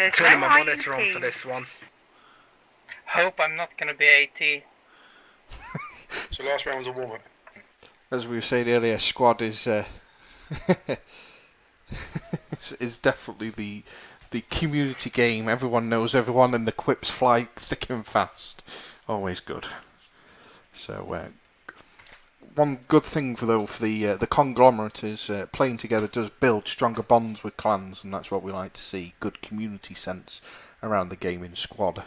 Turning my monitor on for this one. Hope I'm not gonna be AT. So last round was a warm-up. As we were saying earlier, squad is is definitely the community game. Everyone knows everyone, and the quips fly thick and fast. Always good. So one good thing for the conglomerate is playing together does build stronger bonds with clans, and that's what we like to see. Good community sense around the gaming squad.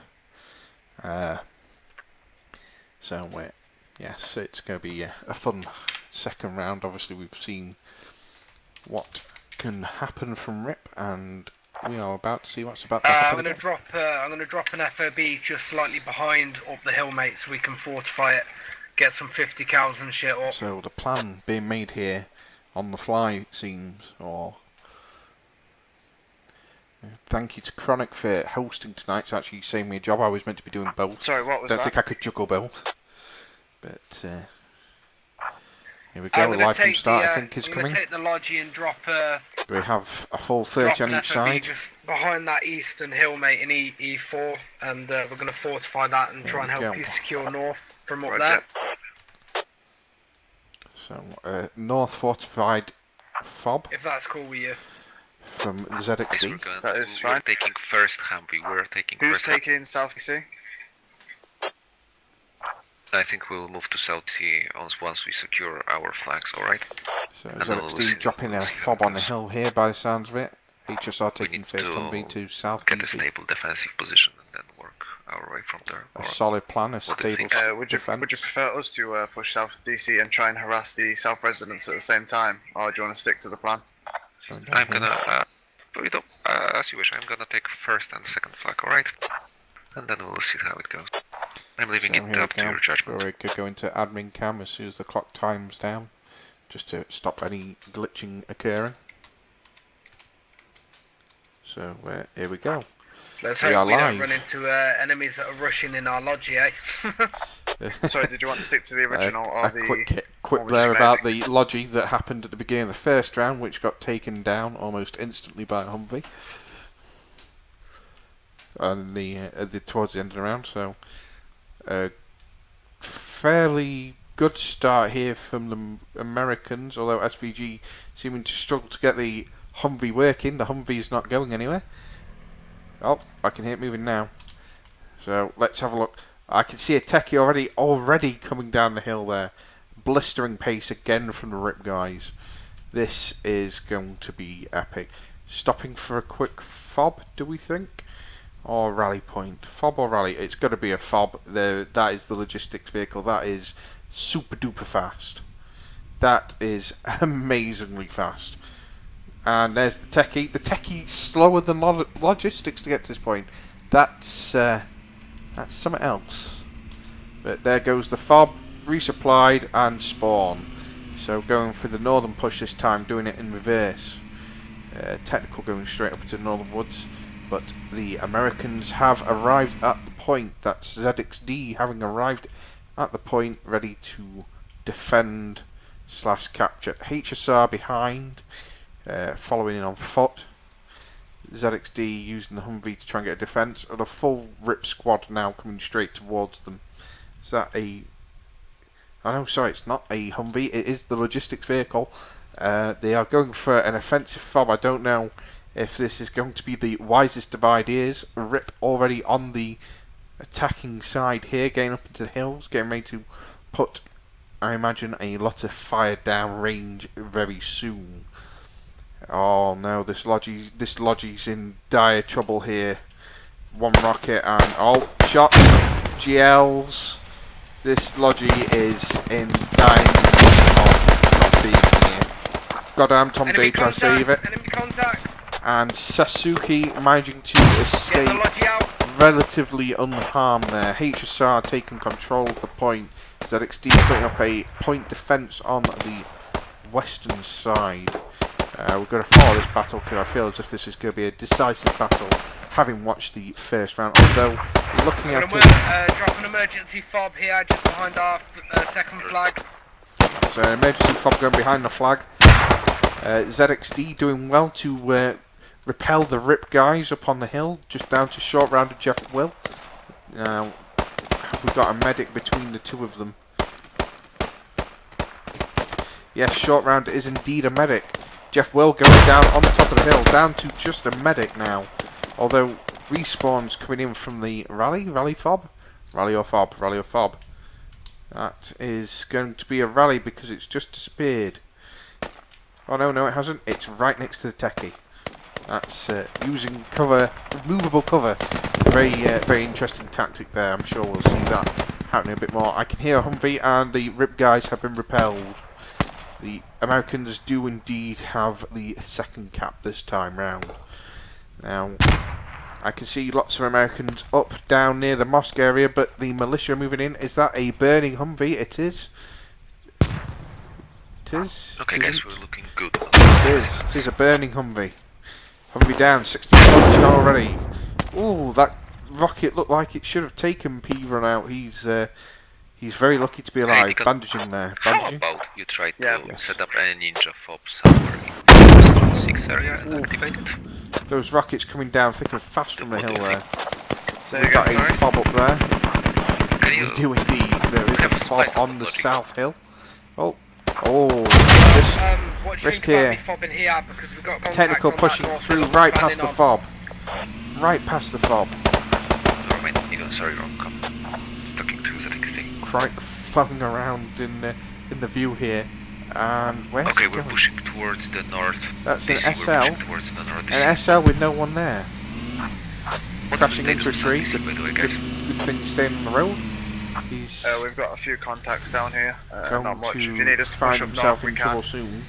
Yes, it's going to be a fun second round. Obviously, we've seen what can happen from RIP, and we are about to see what's about to happen. I'm going to drop an FOB just slightly behind up the hill, mate, so we can fortify it, get some 50 cows and shit up. So the plan being made here on the fly, it seems. Or thank you to Chronic for hosting tonight. It's actually saving me a job. I was meant to be doing both. Sorry, what was that? Don't think I could juggle both. But here we go. Live from start, I think, is coming. I'm going to take the Logi and drop we have a full 30 on each side. Just behind that eastern hill, mate, in E4, and we're going to fortify that and try and help you secure north from up there. So, north fortified fob. If that's cool with you. From ZXD. That is fine. We're taking first Humvee. Who's taking South C? I think we'll move to South C once we secure our flags, alright? So ZXD dropping a fob on the hill here by the sounds of it. HSR taking first Humvee to South Get DC. a stable defensive position and then work our way from there. A solid plan, a stable defense. Would you prefer us to push South DC and try and harass the South residents at the same time, or do you want to stick to the plan? I'm gonna, as you wish, I'm gonna take first and second flag, alright? And then we'll see how it goes. I'm leaving it up to your judgment. We could go into admin cam as soon as the clock times down, just to stop any glitching occurring. So here we go. Let's hope we don't run into enemies that are rushing in our Logi, eh? Sorry, did you want to stick to the original or the... Quick there about the Logi that happened at the beginning of the first round, which got taken down almost instantly by a Humvee. And towards the end of the round, so fairly good start here from the Americans, although SVG seeming to struggle to get the Humvee working. The Humvee is not going anywhere. Oh, I can hear it moving now. So let's have a look. I can see a techie already coming down the hill there. Blistering pace again from the RIP guys. This is going to be epic. Stopping for a quick fob, do we think? Or rally point? Fob or rally? It's got to be a fob. That is the logistics vehicle. That is super duper fast. That is amazingly fast. And there's the techie. The techie's slower than logistics to get to this point. That's something else. But there goes the fob, resupplied and spawn. So going for the northern push this time, doing it in reverse. Technical going straight up to the northern woods. But the Americans have arrived at the point. That's ZXD having arrived at the point, ready to defend / capture. HSR behind, following in on foot. ZXD using the Humvee to try and get a defence, and a full RIP squad now coming straight towards them. Is that a... Oh no, sorry, it's not a Humvee, it is the logistics vehicle. They are going for an offensive fob. I don't know if this is going to be the wisest of ideas. RIP already on the attacking side here, getting up into the hills, getting ready to put, I imagine, a lot of fire down range very soon. Oh no, this Logi's in dire trouble here. One rocket and shot. GLs. This Logi is in dire of not being here. Goddamn, Tom Day trying to save it. Enemy contact. And Sasuke managing to escape relatively unharmed there. HSR taking control of the point. ZXD putting up a point defence on the western side. We're going to follow this battle because I feel as if this is going to be a decisive battle, having watched the first round. Although, looking at it... drop an emergency fob here just behind our second flag. So, emergency fob going behind the flag. ZXD doing well to repel the Rip guys up on the hill, just down to short round of Jeff Will. Now, we've got a medic between the two of them. Yes, short round is indeed a medic. Jeff Will going down on the top of the hill, down to just a medic now. Although respawn's coming in from the rally fob? Rally or fob. That is going to be a rally because it's just disappeared. Oh no, it hasn't. It's right next to the techie. That's using cover, movable cover. Very interesting tactic there. I'm sure we'll see that happening a bit more. I can hear a Humvee and the Rip guys have been repelled. The Americans do indeed have the second cap this time round. Now, I can see lots of Americans up, down near the mosque area, but the militia moving in. Is that a burning Humvee? It is. It is. Okay, guys, we're looking good. It is a burning Humvee. Humvee down, 60 points already. Ooh, that rocket looked like it should have taken P-Run out. He's very lucky to be alive. Bandaging there. How about you try to Yeah. set up a ninja fob somewhere in the 6 area and activate it? Those rockets coming down thick and fast from the hill there. Say We've again, got a sorry. fob up there. Can We you... do indeed. There is a have fob spice on the logic south on? hill. Oh, this What do you risk think about here. me fobbing here? Because we've got contact Technical on that pushing north through hill, right past the planning fob. Right past the fob. Never mind, sorry, wrong cop. Sticking to ZXD. Crike flung around in the view here. And where's Okay, it we're going? pushing towards the north. That's an DC, we're SL. pushing towards the north. An SL with no one there. What's Crashing the into a status of tree. DC, by the way, Good, guys? good thing he's staying on the road. He's We've got a few contacts down here. going Not much. to If you need us to find push up himself north, we in can. trouble soon.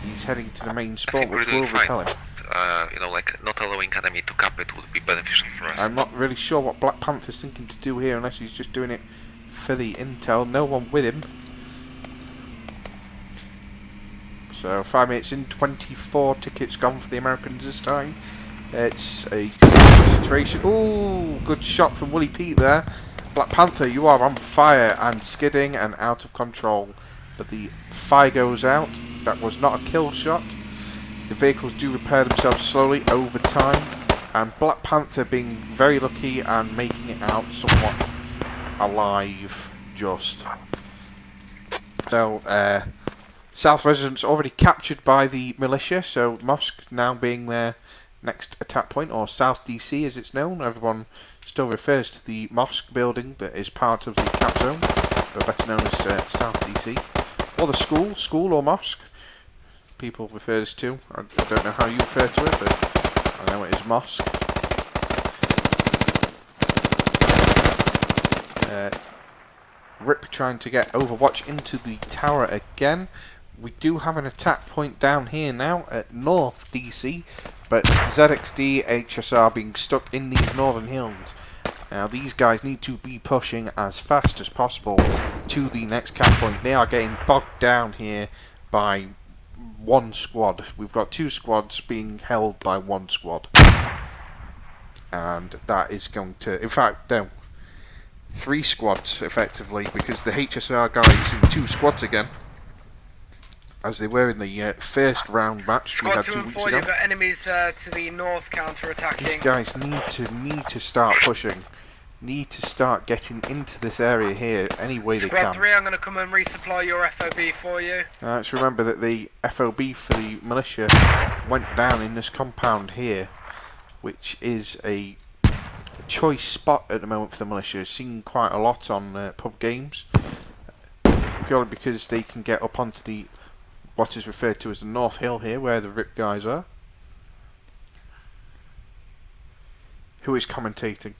He's heading to the main I spot, think we're which doing will repel fine. him. Like not allowing enemy to cap it would be beneficial for us. I'm not really sure what Black Panther's thinking to do here, unless he's just doing it for the intel. No one with him. So 5 minutes in, 24 tickets gone for the Americans this time. It's a situation. Ooh, good shot from Willie Pete there. Black Panther, you are on fire and skidding and out of control. But the fire goes out. That was not a kill shot. The vehicles do repair themselves slowly over time. And Black Panther being very lucky and making it out somewhat alive just. So, South residents already captured by the militia, so Mosque now being their next attack point, or South DC as it's known. Everyone still refers to the mosque building that is part of the cap zone, but better known as South DC. Or the school or mosque, people refer this to. I don't know how you refer to it, but I know it is mosque. Rip trying to get Overwatch into the tower again. We do have an attack point down here now at North DC, but ZXD, HSR being stuck in these northern hills. Now these guys need to be pushing as fast as possible to the next cap point. They are getting bogged down here by one squad. We've got 2 squads being held by 1 squad. And that is going to, in fact, no, 3 squads effectively, because the HSR guys in 2 squads again, as they were in the first round match we Squad had 2 2 and weeks 4, ago. you've got enemies to the north counter-attacking. These guys need to start pushing. Need to start getting into this area here any way they Squad can. 3, I'm going to come and resupply your FOB for you. Let's remember that the FOB for the militia went down in this compound here, which is a choice spot at the moment for the militia. Seen quite a lot on pub games, purely because they can get up onto the what is referred to as the North Hill here, where the Rip guys are. Who is commentating?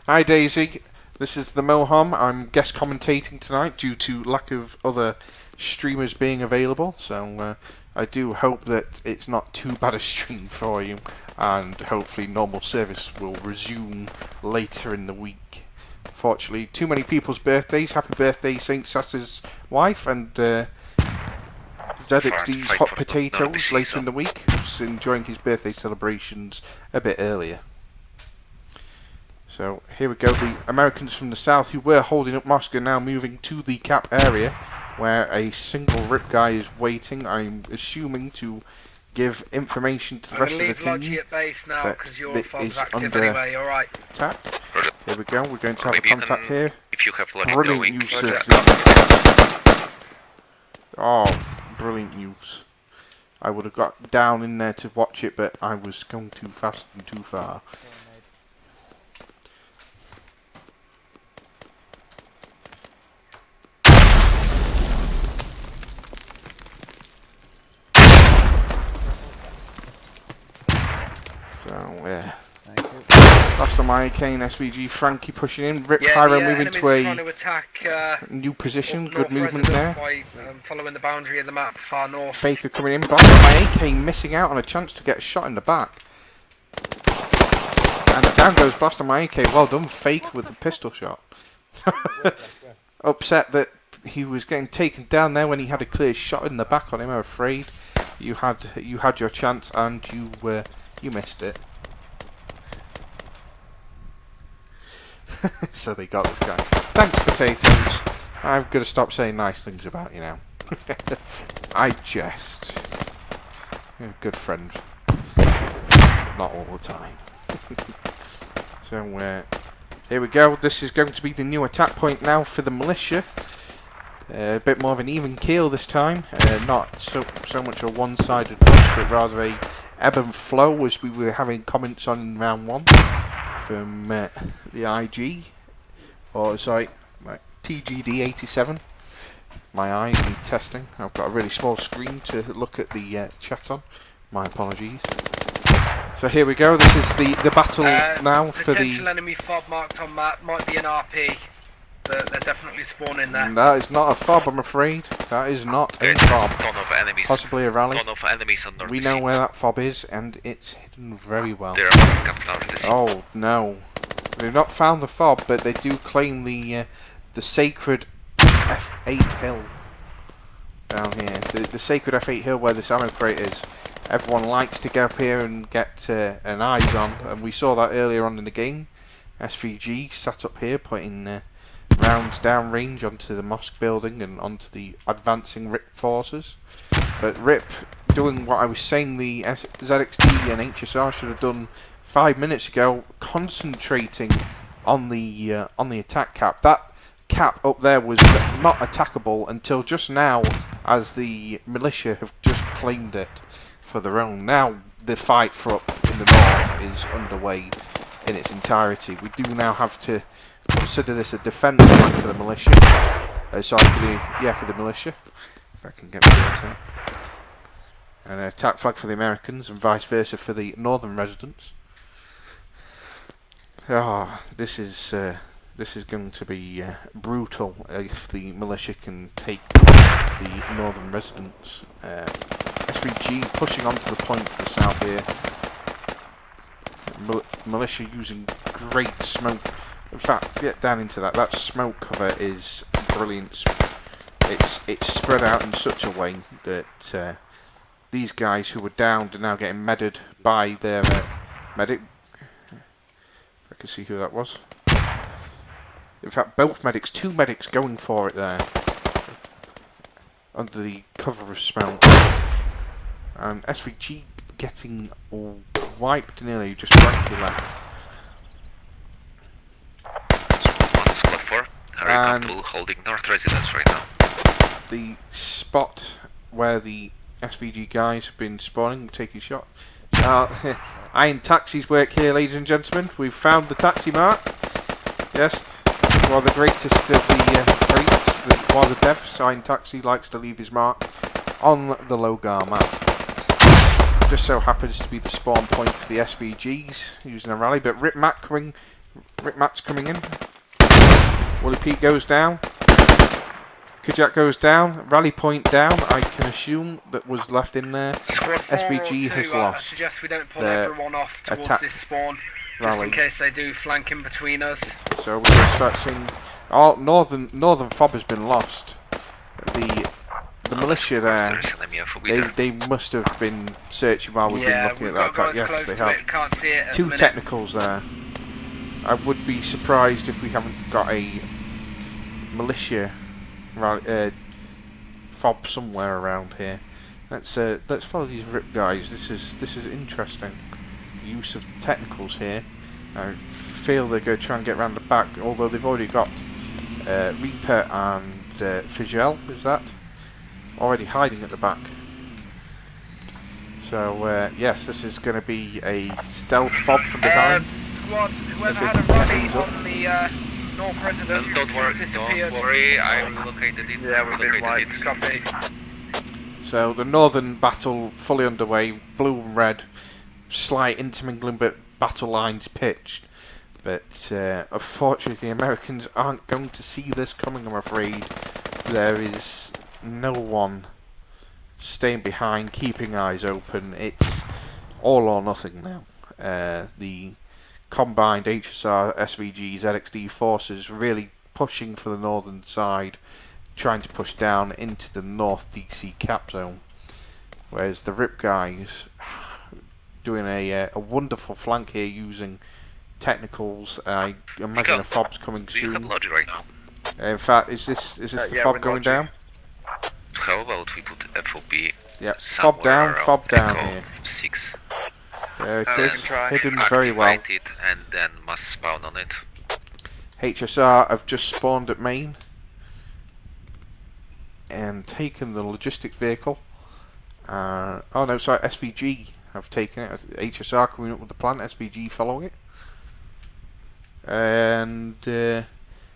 Hi Daisy, this is the Moham. I'm guest commentating tonight due to lack of other streamers being available, so I do hope that it's not too bad a stream for you, and hopefully normal service will resume later in the week. Fortunately, too many people's birthdays. Happy birthday, Saint Sassa's wife, and ZXD's Hot Potatoes later in the week, who's enjoying his birthday celebrations a bit earlier. So here we go, the Americans from the south who were holding up Moscow now moving to the cap area, where a single Rip guy is waiting, I'm assuming, to give information to the I'm rest going of to the leave Logie team at base now that because your it fob's is active under anyway, alright. attack. Roger. Here we go. We're going to have a Maybe you contact can, here. if you have logic Brilliant going, use Roger. of these. Oh, brilliant use. I would have got down in there to watch it, but I was going too fast and too far. So, yeah. Lost on my AK and SVG. Frankie pushing in. Rip Yeah, Pyro the moving enemy's to a trying to attack new position. up Good north movement there. by following the boundary of the map far north. Faker coming in. Blast on my AK, missing out on a chance to get a shot in the back. And down goes Blast on my AK. Well done, Faker with the pistol shot. Upset that he was getting taken down there when he had a clear shot in the back on him. I'm afraid you had your chance and you missed it. So they got this guy. Thanks, potatoes. I'm gonna stop saying nice things about you now. I jest. You're a good friend. Not all the time. So here we go. This is going to be the new attack point now for the militia. A bit more of an even keel this time. Not so much a one-sided push, but rather a ebb and flow, as we were having comments on in round 1 from the IG, or sorry, my TGD87. My eyes need testing. I've got a really small screen to look at the chat on. My apologies. So here we go. This is the battle now for the potential enemy fob marked on map. Might be an RP, but they're definitely spawning there. That is not a fob, I'm afraid. That is not a There's fob. ton of enemies. Possibly a rally. Ton of enemies under We the know sea. where that fob is, and it's hidden very well. There are camped under the sea. Oh no, we've not found the fob, but they do claim the sacred F8 hill down here. The sacred F8 hill where this ammo crate is. Everyone likes to get up here and get an eyes on, and we saw that earlier on in the game. SVG sat up here putting rounds down range onto the mosque building and onto the advancing RIP forces. But RIP doing what I was saying the ZXD and HSR should have done 5 minutes ago, concentrating on the attack cap. That cap up there was not attackable until just now, as the militia have just claimed it for their own. Now the fight for up in the north is underway in its entirety. We do now have to consider this a defence flank for the militia. Sorry, for the militia. If I can get my words out. And an attack flag for the Americans, and vice versa for the northern residents. This is going to be brutal if the militia can take the northern residents. SVG pushing onto the point from the south here. Militia using great smoke. In fact, get down into that. That smoke cover is brilliant. It's spread out in such a way that these guys who were downed are now getting medded by their medic. If I can see who that was. In fact, both medics, 2 medics going for it there. Under the cover of smoke. And SVG getting all wiped nearly, just Frankie left. Squad 4, very comfortable holding north residence right now. The spot where the SVG guys have been spawning, taking shot. Iron taxis work here, ladies and gentlemen. We've found the taxi mark. Yes, one of the greatest of the greats, one of the devs, Iron Taxi, likes to leave his mark on the Logar map. Just so happens to be the spawn point for the SVGs using a rally, but Rip Matt's coming in. Wooly Pete goes down. Kajak goes down. Rally point down, I can assume, that was left in there. Squad 4 SVG or 2, has I lost. suggest we don't pull everyone off towards this spawn, just in case they do flank in between us. So we're going to start seeing... Oh, northern fob has been lost. The militia there, they must have been searching while we've been looking at that attack. Yes, they have. Can't see it 2 technicals there. I would be surprised if we haven't got a militia fob somewhere around here. Let's follow these rip guys. This is interesting. The use of the technicals here. I feel they're going to try and get around the back, although they've already got Reaper and Figel. Is that already hiding at the back? So yes, this is going to be a stealth fob from behind. Squad, whoever had a rally on the North Residence Don't worry, I relocated it. Yeah, we've been wiped. Copy. So the northern battle fully underway, blue and red, slight intermingling but battle lines pitched. But unfortunately the Americans aren't going to see this coming, I'm afraid. There is no one staying behind, keeping eyes open. It's all or nothing now. The combined HSR, SVG, ZXD forces really pushing for the northern side, trying to push down into the North DC cap zone, whereas the RIP guys doing a wonderful flank here using technicals. I imagine a fob's coming Do you have soon. logic right now? In fact, is this the yeah, fob with going logic. down? How about we put FOB Yeah, somewhere fob down around here. Echo 6? There it we is, can try. hidden very well. Activate it and then must spawn on it. HSR have just spawned at main and taken the logistics vehicle. Oh no, sorry, SVG have taken it. HSR coming up with the plan, SVG following it. And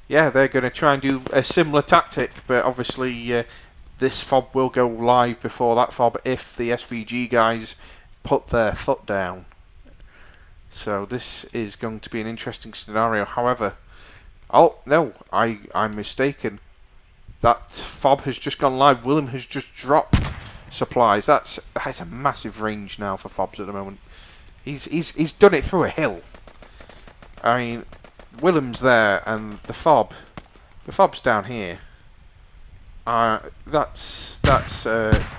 yeah, they're going to try and do a similar tactic, but obviously this fob will go live before that fob if the SVG guys put their foot down. So this is going to be an interesting scenario. However, oh no, I'm mistaken. That fob has just gone live. Willem has just dropped supplies. That's a massive range now for fobs at the moment. He's done it through a hill. I mean, Willem's there and the fob's down here. That's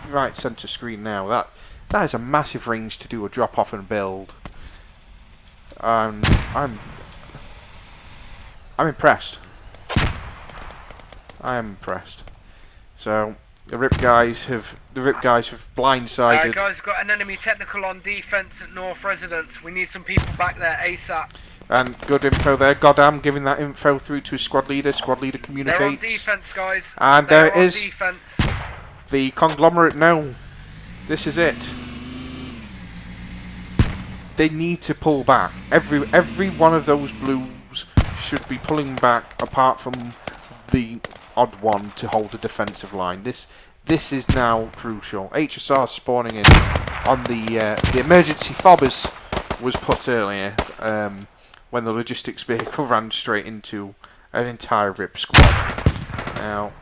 right centre screen now. That is a massive range to do a drop off and build. I'm impressed. I am impressed. So the RIP guys have blindsided. Guys, got an enemy technical on defense at North Residence. We need some people back there ASAP. And good info there. Goddamn, giving that info through to squad leader. Squad leader communicates. They're on defense, guys. And there it is. Defense. The conglomerate know. This is it. They need to pull back. Every one of those blues should be pulling back, apart from the odd one to hold a defensive line. This is now crucial. HSR spawning in on the emergency fobbers was put earlier when the logistics vehicle ran straight into an entire RIP squad. Now,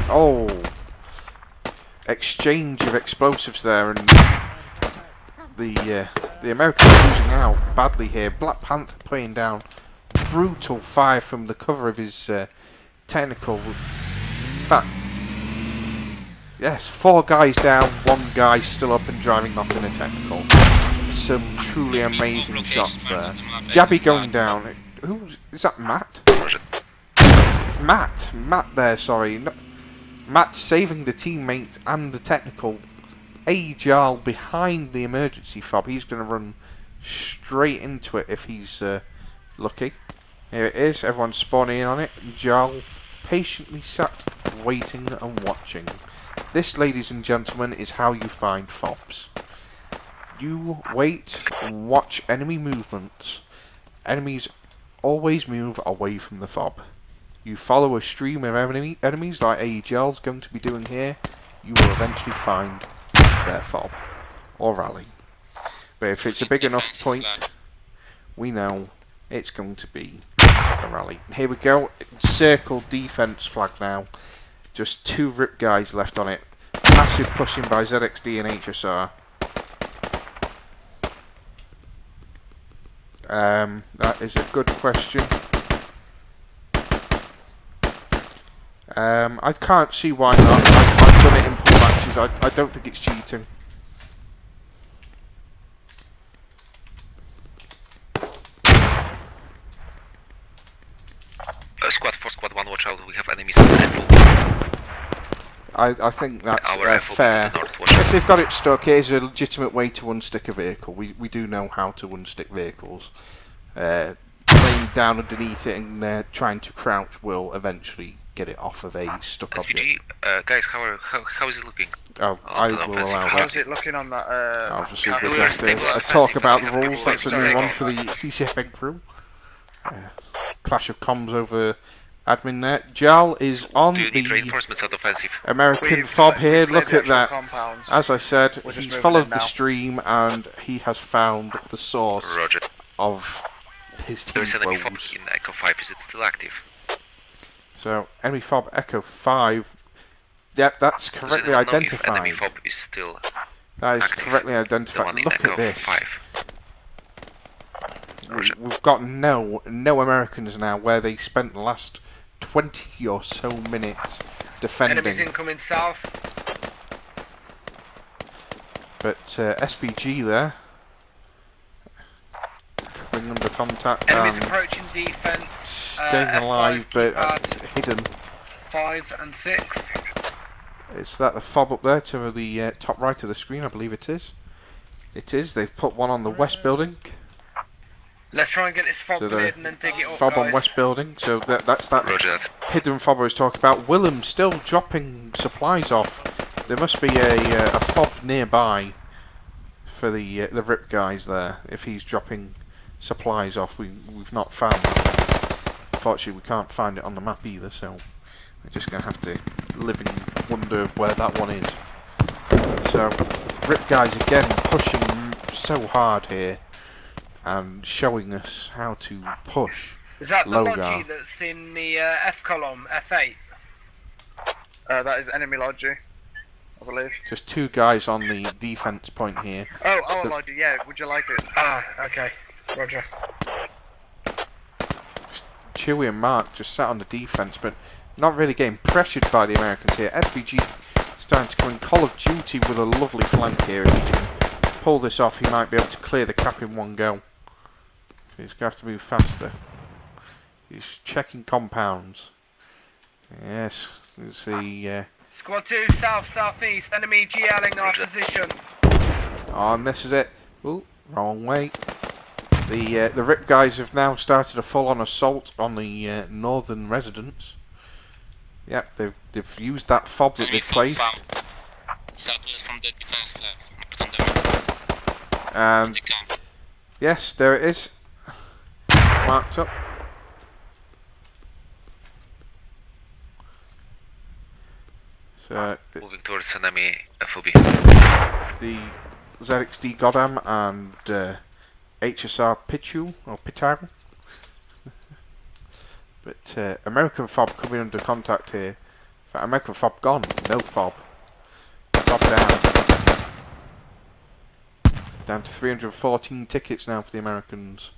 oh, exchange of explosives there, and the Americans are losing out badly here. Black Panther playing down. Brutal fire from the cover of his technical. In fact, yes, 4 guys down, 1 guy still up and driving off in a technical. Some truly amazing shots there. Jabby going down. Who is that? Matt? Matt there. Sorry, no, Matt saving the teammate and the technical. Agile behind the emergency fob. He's going to run straight into it if he's lucky. Here it is, everyone's spawning in on it. Jarl patiently sat, waiting and watching. This, ladies and gentlemen, is how you find fobs. You wait and watch enemy movements. Enemies always move away from the fob. You follow a stream of enemies like AEGL's going to be doing here. You will eventually find their fob or rally. But if it's a big enough point, we know it's going to be a rally. Here we go. Circle defense flag now. Just 2 RIP guys left on it. Massive pushing by ZXD and HSR. That is a good question. I can't see why not. I've done it in pool matches. I don't think it's cheating. Squad 4, Squad 1, watch out, we have enemies on the level. I think that's Our FOB fair. to the northwest. If they've got it stuck, it is a legitimate way to unstick a vehicle. We do know how to unstick vehicles. Laying down underneath it and trying to crouch will eventually get it off of a stuck object. SVG, guys, how is it looking? Oh, I will allow How's that. it looking on that? Obviously, camera? we have to talk about the rules. That's a new one for the CCFN crew. Clash of comms over admin there. Jal is on Do you need the reinforcements at offensive? American fob here. Look at that. Compounds. As I said, We're just he's moving followed in the now. stream and he has found the source Roger. of his There is team's enemy fob woes. in Echo 5. Is it still active? So, enemy fob Echo 5. Yep, that's Does correctly anyone know if enemy identified. fob is still That is active? correctly the identified. one in Look Echo at this. 5? Roger. We've got no Americans now where they spent the last 20 or so minutes defending. Enemies incoming south. But SVG there coming under contact Enemies and approaching defense. staying F5 alive but keypad, hidden. 5 and 6. Is that the fob up there to the top right of the screen? I believe it is. It is. They've put one on the west building. Let's try and get this fob So cleared and then dig it up, Fob on guys. west building. So that's that Roger that. hidden fob I was talking about. Willem still dropping supplies off. There must be a fob nearby for the RIP guys there. If he's dropping supplies off, we've not found it. Unfortunately, we can't find it on the map either. So we're just gonna have to live in wonder where that one is. So RIP guys again pushing so hard here and showing us how to push. Is that the Logar. Logi that's in the F column, F8? That is enemy Logi, I believe. Just two guys on the defense point here. Oh, The- Logi, yeah, would you like it? Ah, okay. Roger. Chewie and Mark just sat on the defense, but not really getting pressured by the Americans here. SVG starting to come in Call of Duty with a lovely flank here. If he can pull this off, he might be able to clear the cap in one go. He's going to have to move faster. He's checking compounds. Yes, let's see. Squad 2, south, southeast. Enemy GLing our Roger. position. Oh, and this is it. Ooh, wrong way. The RIP guys have now started a full-on assault on the northern residents. Yep, they've used that fob that they've placed, Southwest from the defense flag. and yes, there it is, marked up. So Moving towards enemy FOB. the ZXD Goddam and HSR Pichu or Pitaru. But American fob coming under contact here. In fact, American fob gone, no fob. Fob down. Down to 314 tickets now for the Americans.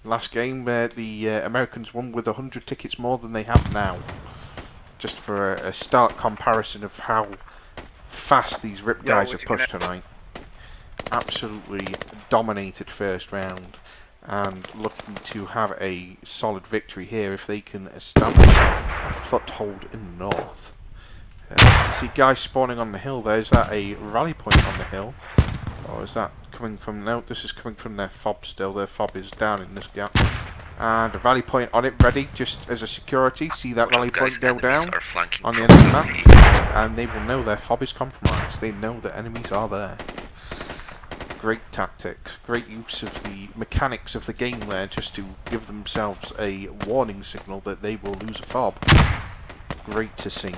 Last game, the Americans won with 100 tickets more than they have now. Just for a stark comparison of how fast these RIP guys have pushed tonight. Absolutely dominated first round, and looking to have a solid victory here if they can establish a foothold in the north. See guys spawning on the hill there. Is that a rally point on the hill? Or is that coming from... No, this is coming from their fob still. Their fob is down in this gap. And a rally point on it ready just as a security. See that rally point go down on the enemy map. And they will know their fob is compromised. They know that enemies are there. Great tactics. Great use of the mechanics of the game there just to give themselves a warning signal that they will lose a fob. Great to see.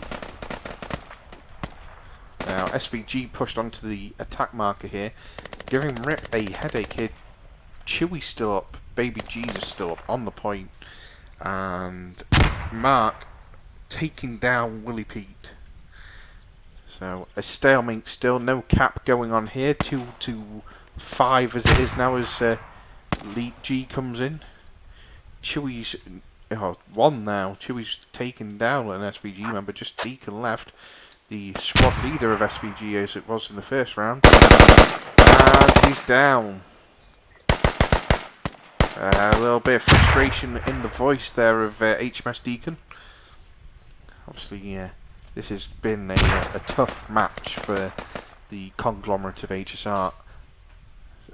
Now SVG pushed onto the attack marker here, giving RIP a headache here. Chewie's still up, Baby Jesus still up on the point, and Mark taking down Willie Pete. So a stalemate still, no cap going on here. 2-5 as it is now as Lead G comes in. Chewie's one now. Chewie's taken down an SVG member, just Deacon left. The squad leader of SVG as it was in the first round. And he's down. A little bit of frustration in the voice there of HMS Deacon. Obviously, This has been a tough match for the conglomerate of HSR,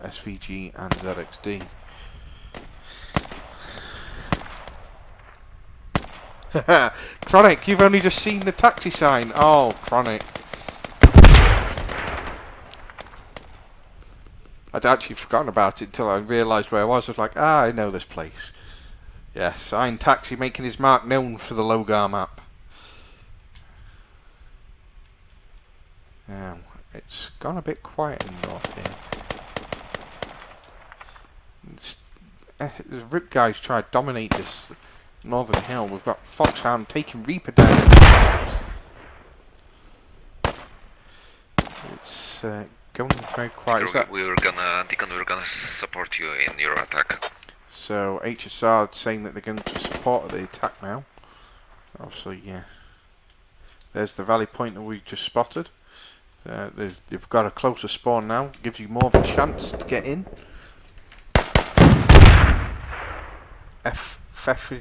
SVG and ZXD. Chronic, you've only just seen the taxi sign. Oh, Chronic. I'd actually forgotten about it until I realised where I was. I was like, I know this place. Yes, sign taxi making his mark known for the Logar map. Now, it's gone a bit quiet in the north here. The Rip guys try to dominate this northern hill. We've got Foxhound taking Reaper down. It's going very quiet. Deacon, we were gonna support you in your attack. So HSR saying that they're going to support the attack now. Obviously, yeah. There's the valley point that we just spotted. They've got a closer spawn now. Gives you more of a chance to get in.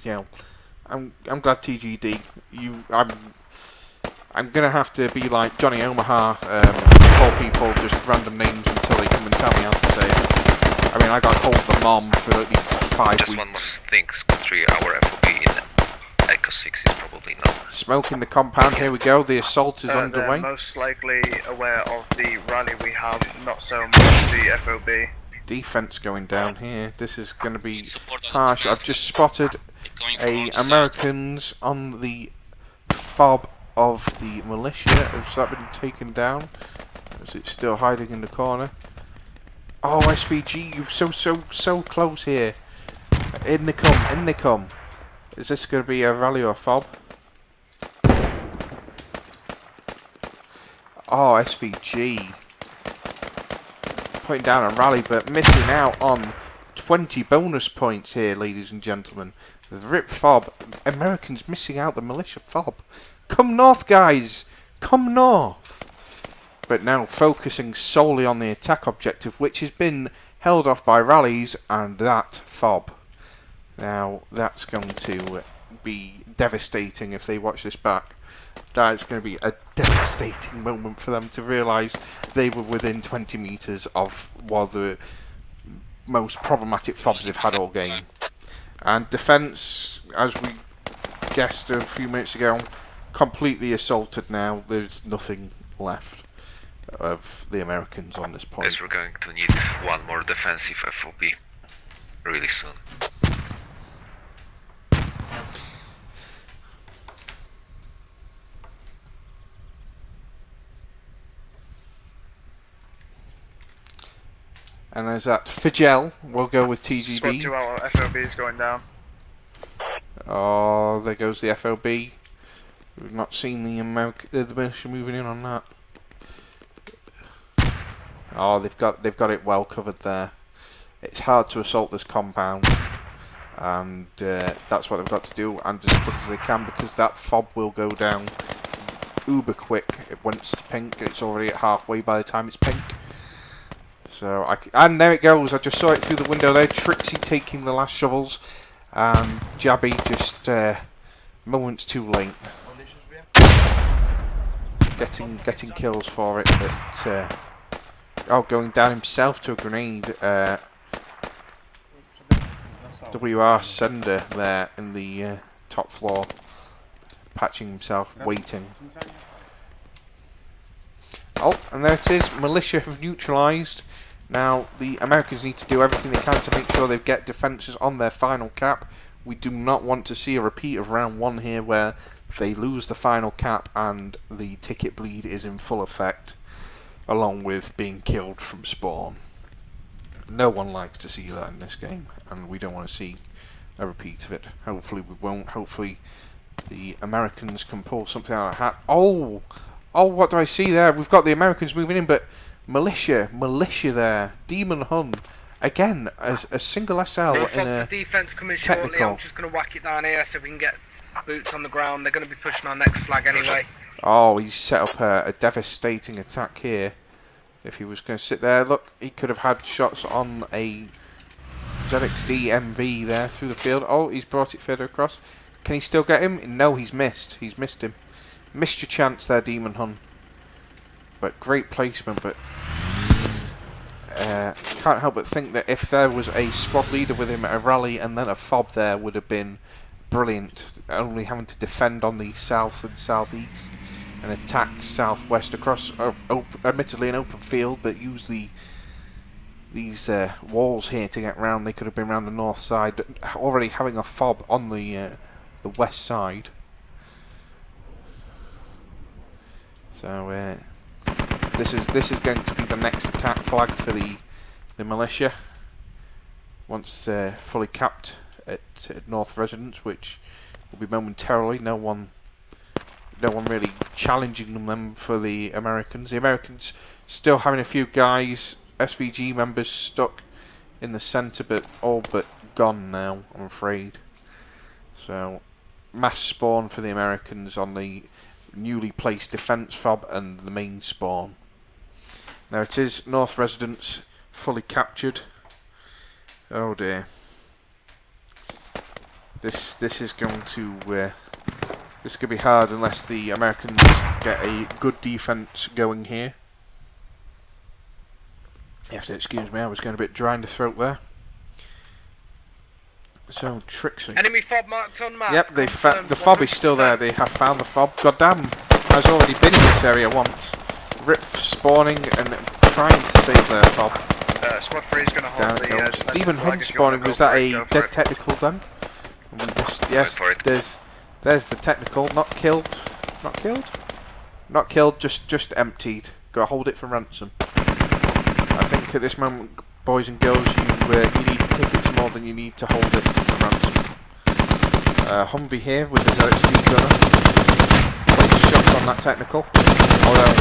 Yeah. I'm glad TGD. I'm gonna have to be like Johnny Omaha, call people just random names until they come and tell me how to say it. I mean, I got called the mom for at least 5 Just weeks. one more thing, Squad 3, our FOB in Echo 6 is probably no. Smoke in the compound, here we go, the assault is underway. They're most likely aware of the rally we have, not so much the FOB. Defense going down here, this is going to be harsh. I've just spotted Americans on the fob of the militia. Has that been taken down? Is it still hiding in the corner? Oh, SVG, you're so close here. In they come. Is this going to be a rally or a fob? Oh, SVG. Putting down a rally, but missing out on 20 bonus points here, ladies and gentlemen. The RIP fob. Americans missing out the militia fob. Come north, guys! Come north! But now focusing solely on the attack objective, which has been held off by rallies and that fob. Now, that's going to be devastating if they watch this back. That's going to be a devastating moment for them to realise they were within 20 metres of one of the most problematic fobs they've had all game. And defence, as we guessed a few minutes ago, completely assaulted now. There's nothing left of the Americans on this point. Guess we're going to need one more defensive FOB really soon. And there's that Figel. We'll go with TGD. Squad 2 out, FOB is going down. Oh, there goes the FOB. We've not seen the militia moving in on that. Oh, they've got it well covered there. It's hard to assault this compound, and that's what they've got to do, and as quick as they can, because that fob will go down uber quick. Once it's pink, it's already at halfway by the time it's pink. So and there it goes. I just saw it through the window there. Trixie taking the last shovels, and Jabby just moments too late. Getting kills for it, but going down himself to a grenade. WR Sender there in the top floor, patching himself, waiting. Oh, and there it is. Militia have neutralised. Now the Americans need to do everything they can to make sure they get defences on their final cap. We do not want to see a repeat of round 1 here, where they lose the final cap and the ticket bleed is in full effect, along with being killed from spawn. No one likes to see that in this game, and we don't want to see a repeat of it. Hopefully we won't. Hopefully the Americans can pull something out of the hat. Oh, what do I see there? We've got the Americans moving in, but militia there. Demon Hun. Again, a single SL No in a for defense coming shortly. technical. I'm just going to whack it down here so we can get boots on the ground. They're going to be pushing our next flag anyway. Oh, he's set up a devastating attack here. If he was going to sit there, look, he could have had shots on a ZXD MV there through the field. Oh, he's brought it further across. Can he still get him? No, he's missed. He's missed him. Missed your chance there, Demon Hun. But great placement, but can't help but think that if there was a squad leader with him at a rally and then a fob there would have been brilliant. Only having to defend on the south and southeast and attack southwest across, admittedly an open field, but use these walls here to get round. They could have been round the north side, already having a fob on the west side. So this is going to be the next attack flag for the militia once fully capped at North Residence, which will be momentarily. No one really challenging them for the Americans. The Americans still having a few guys, SVG members stuck in the centre, but all but gone now, I'm afraid. So mass spawn for the Americans on the newly placed defence fob and the main spawn. There it is, North Residence fully captured. Oh dear. This is going to this could be hard unless the Americans get a good defence going here. You have to excuse me, I was going a bit dry in the throat there. So Trixie. Enemy fob marked on map. Yep, the fob is still there. They have found the fob. Goddamn, I've already been in this area once. Rip spawning and trying to save their fob. Squad 3 is going to hold the defensive Demon flag Hun if you wanna spawning. go Was that for it, a go for dead it. technical then? And we just, yes, for it. there's the technical. Not killed. Not killed? Not killed, just emptied. Gotta hold it for ransom. I think at this moment, boys and girls, you need tickets more than you need to hold it for ransom. Humvee here with the ZXD gunner. Place shot on that technical. Although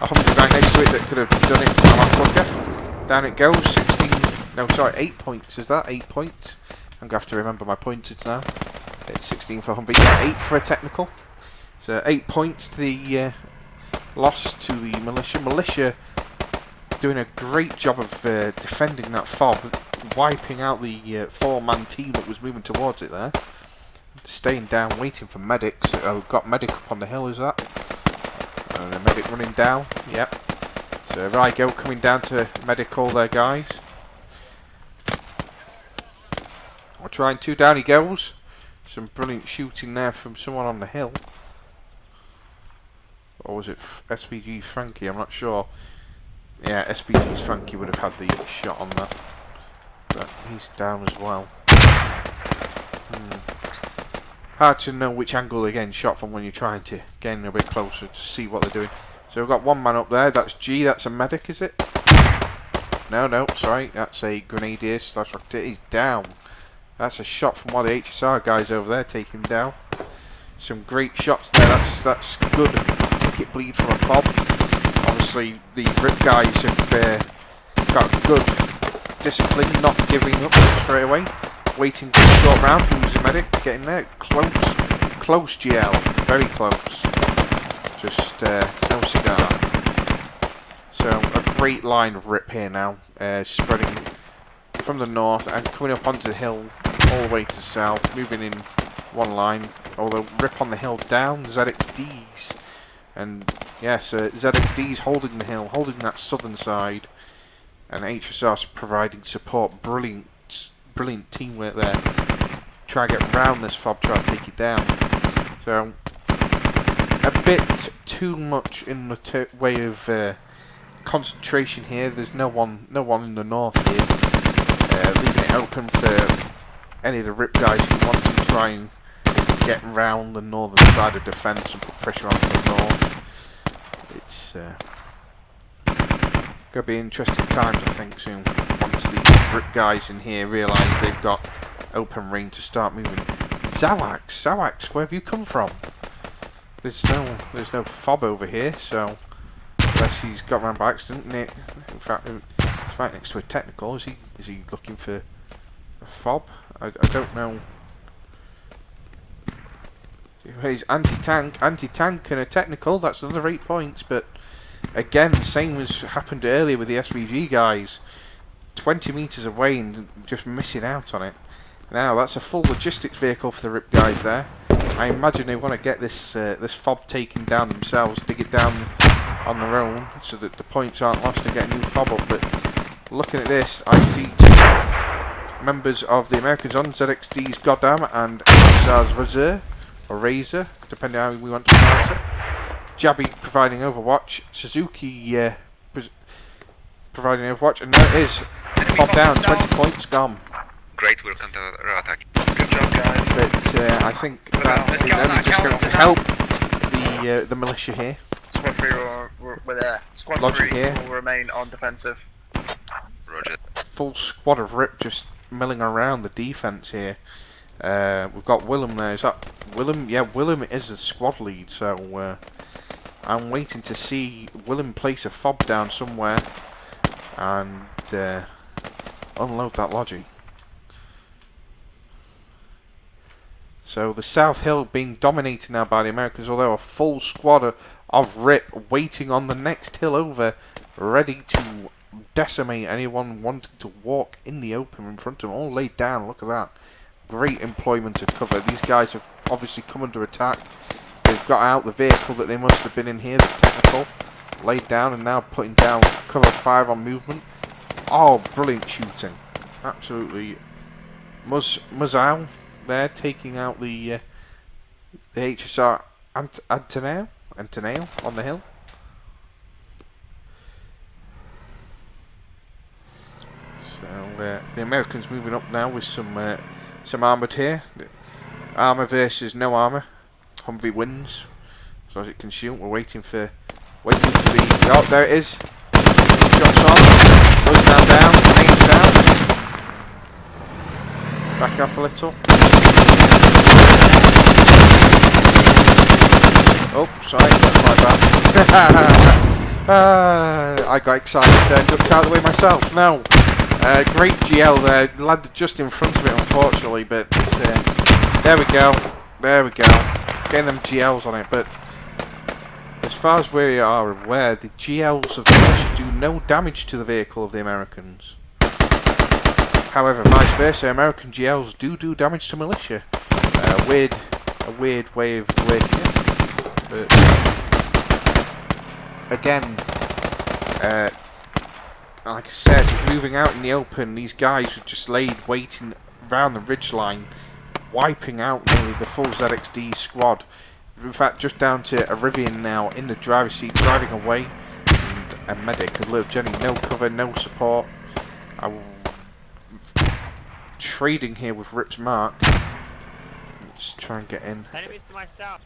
a Humvee right next to it that could have done it a lot quicker. Down it goes. 16. No, sorry, 8 points. Is that 8 points? I'm gonna have to remember my pointers now. It's 16 for Humvee. Yeah, 8 for a technical. So 8 points to the loss to the militia. Militia doing a great job of defending that fob, wiping out the 4-man team that was moving towards it there. Staying down, waiting for medics. Oh, got medic up on the hill, is that? The medic running down, yep. So Rygo coming down to medic all their guys. We're trying to, down he goes. Some brilliant shooting there from someone on the hill. Or was it SVG Frankie? I'm not sure. Yeah, SVG's Frankie would have had the shot on that. But he's down as well. Hard to know which angle they're getting shot from when you're trying to get in a bit closer to see what they're doing. So we've got one man up there. That's G. That's a medic, is it? No, sorry. That's a grenadier / rocketeer. He's down. That's a shot from one of the HSR guys over there. Take him down. Some great shots there. That's good ticket bleed from a fob. Obviously, the RIP guys have got good discipline, not giving up straight away. Waiting for the short round. Who's a medic? Getting there. Close GL. Very close. Just no cigar. So a great line of RIP here now. Spreading from the north and coming up onto the hill all the way to south. Moving in one line. Although RIP on the hill down. ZXDs. And yes, ZXD's holding the hill. Holding that southern side. And HSR's providing support. Brilliant teamwork there. Try to get round this fob, try to take it down. So a bit too much in the way of concentration here. There's no one in the north here. Leaving it open for any of the RIP guys who want to try and get round the northern side of defence and put pressure on the north. It's going to be interesting times, I think, soon. Once the RIP guys in here realise they've got open range to start moving. Zawax, where have you come from? There's no fob over here, so unless he's got round by accident. In fact, he's right next to a technical. Is he looking for a fob? I don't know. He's anti-tank and a technical. That's another 8 points, but again, same as happened earlier with the SVG guys. 20 metres away and just missing out on it. Now, that's a full logistics vehicle for the RIP guys there. I imagine they want to get this this fob taken down themselves, dig it down on their own, so that the points aren't lost and get a new fob up. But looking at this, I see two members of the Americans on ZXD's Goddamn and HSR's Razor, or Razor, depending on how we want to pronounce it. Jabby providing Overwatch, Suzuki providing Overwatch, and there it is. Fob down, 20 points gone. Great, we're counter-attacking. Good job, guys. But I think that is only just going to help the militia here. Squad 3 we're there. Squad Logic 3 here. will remain on defensive. Roger. Full squad of Rip just milling around the defense here. We've got Willem there. Is that Willem? Yeah, Willem is the squad lead, so I'm waiting to see Willem place a fob down somewhere and unload that Logi. So the South Hill being dominated now by the Americans, although a full squad of Rip waiting on the next hill over, ready to decimate anyone wanting to walk in the open in front of them. All laid down, look at that. Great employment of cover. These guys have obviously come under attack. They've got out the vehicle that they must have been in here, that's technical. Laid down and now putting down cover 5 on movement. Oh, brilliant shooting. Absolutely. Muzal there taking out the HSR Antonio on the hill. So the Americans moving up now with some armoured here. Armour versus no armour. Humvee wins as long as it can shoot. We're waiting for the. Oh, there it is. Shots on. Goes down. Aims down. Back off a little. Oh, sorry, that's my bad. I got excited there and ducked out of the way myself. No. Great GL there. Landed just in front of it, unfortunately, but there we go. Getting them GLs on it, but as far as we are aware, the GLs of the militia do no damage to the vehicle of the Americans. However, vice versa, American GLs do damage to militia. A weird way of working it. But again, like I said, moving out in the open, these guys were just laid waiting around the ridgeline, wiping out nearly the full ZXD squad. In fact, just down to Arivian now in the driver's seat, driving away, and a medic, a little Jenny, no cover, no support. Trading here with Rip's Mark. Let's try and get in. Enemies to my south.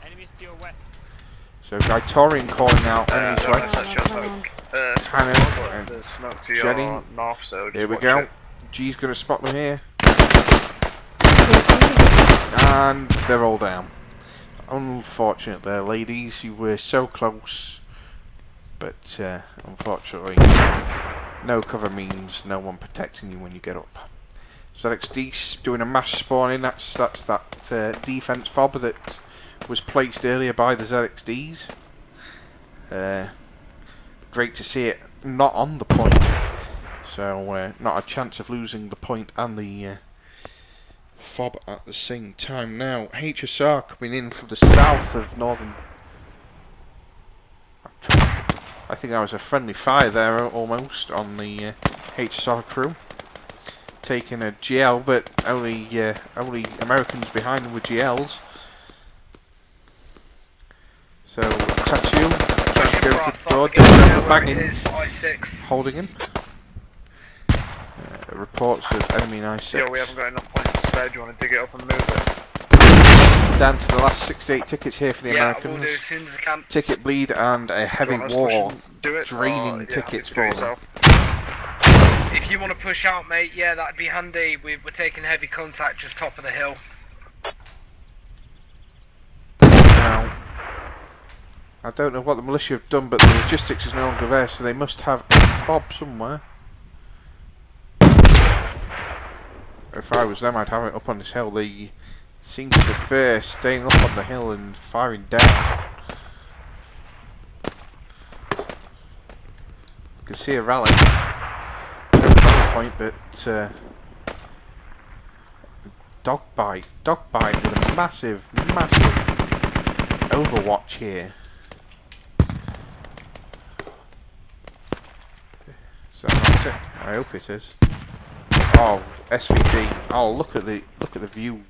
Enemies to your west. So Gaitorian calling out enemies right. That's your smoke. Hannah and There's smoke to Jenny. your north, so just Here we watch go. it. G's going to spot them here. And they're all down. Unfortunate there, ladies. You were so close. But unfortunately, no cover means no one protecting you when you get up. ZXD doing a mass spawning. That's that defense fob that was placed earlier by the ZXDs. Great to see it not on the point. So not a chance of losing the point and the fob at the same time. Now HSR coming in from the south of northern. I think that was a friendly fire there almost on the HSR crew. Taking a GL, but only Americans behind them with GLs. So Tattoo trying to go through the door, Baggins holding him. Reports of enemy I-6. Yo, we haven't got enough points to spare. Do you want to dig it up and move it? Down to the last 6 to 8 tickets here for the I will do Americans. as soon as I can. Ticket bleed and a heavy Do you want us to push war and do it, draining or, tickets do for it them. yourself? If you want to push out, mate, yeah, that'd be handy. We're taking heavy contact just top of the hill. Now, I don't know what the militia have done, but the logistics is no longer there, so they must have a fob somewhere. If I was them, I'd have it up on this hill. They seem to prefer staying up on the hill and firing down. You can see a rally. No rally point, but dog bite with a massive overwatch here. Is that not it? I hope it is. Oh, SVG. Oh, look at the view.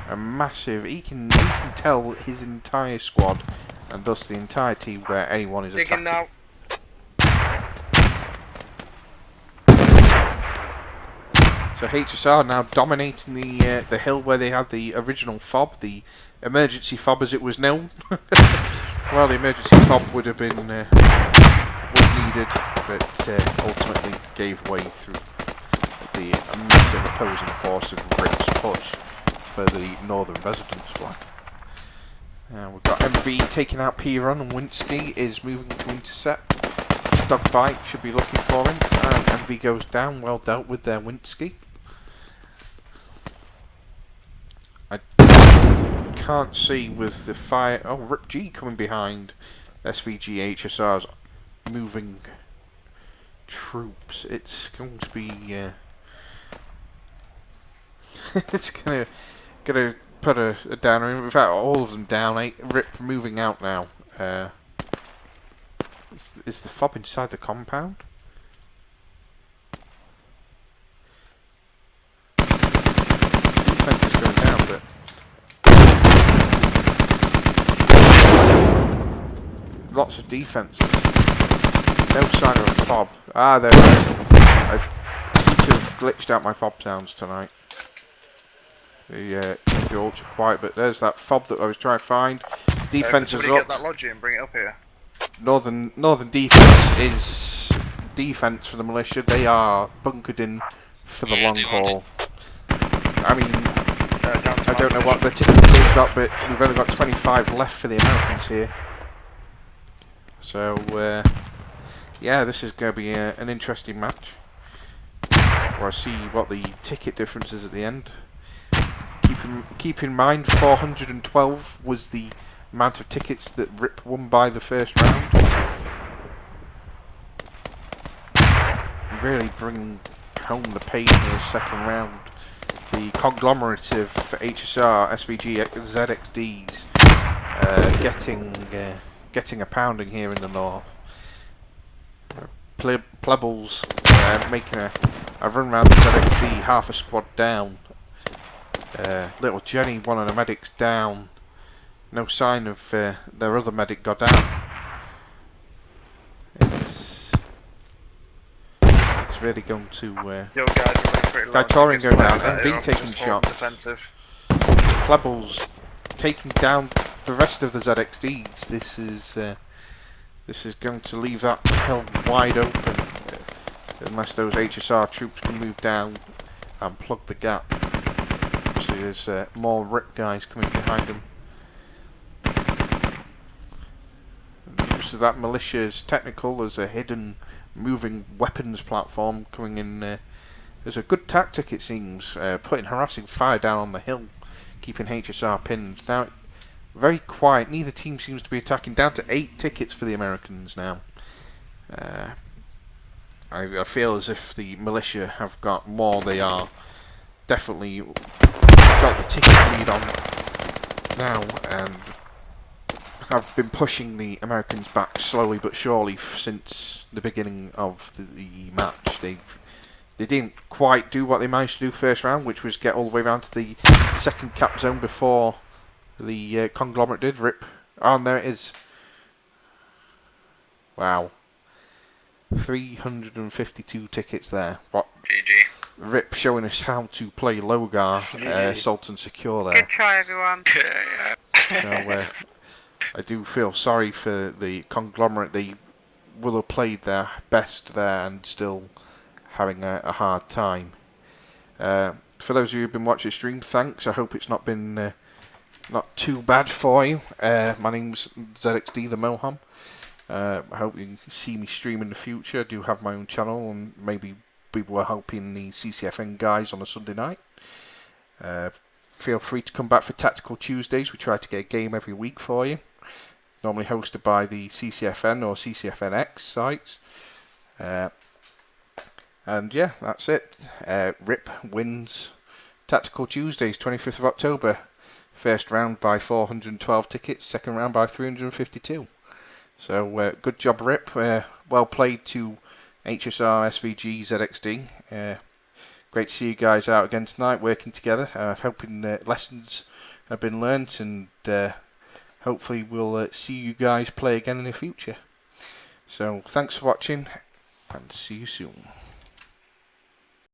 A massive. He can tell his entire squad, and thus the entire team, where anyone is Digging attacking. now. So HSR now dominating the hill where they had the original fob, the emergency fob as it was known. Well, the emergency fob would have been was needed, but ultimately gave way through the massive opposing force of Rip's push for the Northern Residence flag. We've got MV taking out P-Run, and Winsky is moving to intercept. Dog Bite should be looking for him, and MV goes down. Well dealt with there, Winsky. I can't see with the fire. Oh, Rip G coming behind SVG HSR's moving troops. It's going to be. It's gonna put a downer in. In fact, all of them down. Rip moving out now. Is the fob inside the compound? Defense is going down, but lots of defenses. No sign of a fob. Ah, there it is. I seem to have glitched out my fob sounds tonight. The ultra quiet, but there's that fob that I was trying to find. Defense is up. Get that logi and bring it up here. Northern defense is defense for the militia. They are bunkered in for the long haul. I mean, I don't know what the tickets they've got, but we've only got 25 left for the Americans here. So yeah, this is going to be an interesting match. Where I see what the ticket difference is at the end. Keep in mind, 412 was the amount of tickets that Rip won by the first round. Really bringing home the pain in the second round. The conglomerate of HSR, SVG, ZXDs getting a pounding here in the north. Plebbles making a run round the ZXD, half a squad down. Little Jenny, one of the medics down. No sign of their other medic got down. It's really going to. Yo, guys, we're pretty low. Gaitorian going down. MV taking shots. Defensive. Plebbles taking down the rest of the ZXDs. This is going to leave that hill wide open unless those HSR troops can move down and plug the gap. See, there's more Rip guys coming behind them. So that militia's technical as a hidden moving weapons platform coming in. There's a good tactic, it seems, putting harassing fire down on the hill, keeping HSR pinned. Now, very quiet. Neither team seems to be attacking. Down to 8 tickets for the Americans now. I feel as if the militia have got more. They are definitely got the ticket lead on now, and have been pushing the Americans back slowly but surely since the beginning of the match. They didn't quite do what they managed to do first round, which was get all the way around to the second cap zone before the conglomerate did. Rip. Oh, and there it is. Wow. 352 tickets there. What? GG. Rip showing us how to play Logar, Salt and Secure there. Good try, everyone. So, I do feel sorry for the conglomerate. They will have played their best there and still having a hard time. For those of you who've been watching the stream, thanks. I hope it's not been not too bad for you. My name's ZXD the Moham. I hope you can see me stream in the future. I do have my own channel, and maybe we were helping the CCFN guys on a Sunday night. Feel free to come back for Tactical Tuesdays. We try to get a game every week for you. Normally hosted by the CCFN or CCFNX sites. And yeah, that's it. RIP wins Tactical Tuesdays, 25th of October. First round by 412 tickets, second round by 352. So good job, RIP. Well played to HSR, SVG, ZXD. Great to see you guys out again tonight, working together. Hoping lessons have been learnt, and hopefully we'll see you guys play again in the future. So thanks for watching, and see you soon.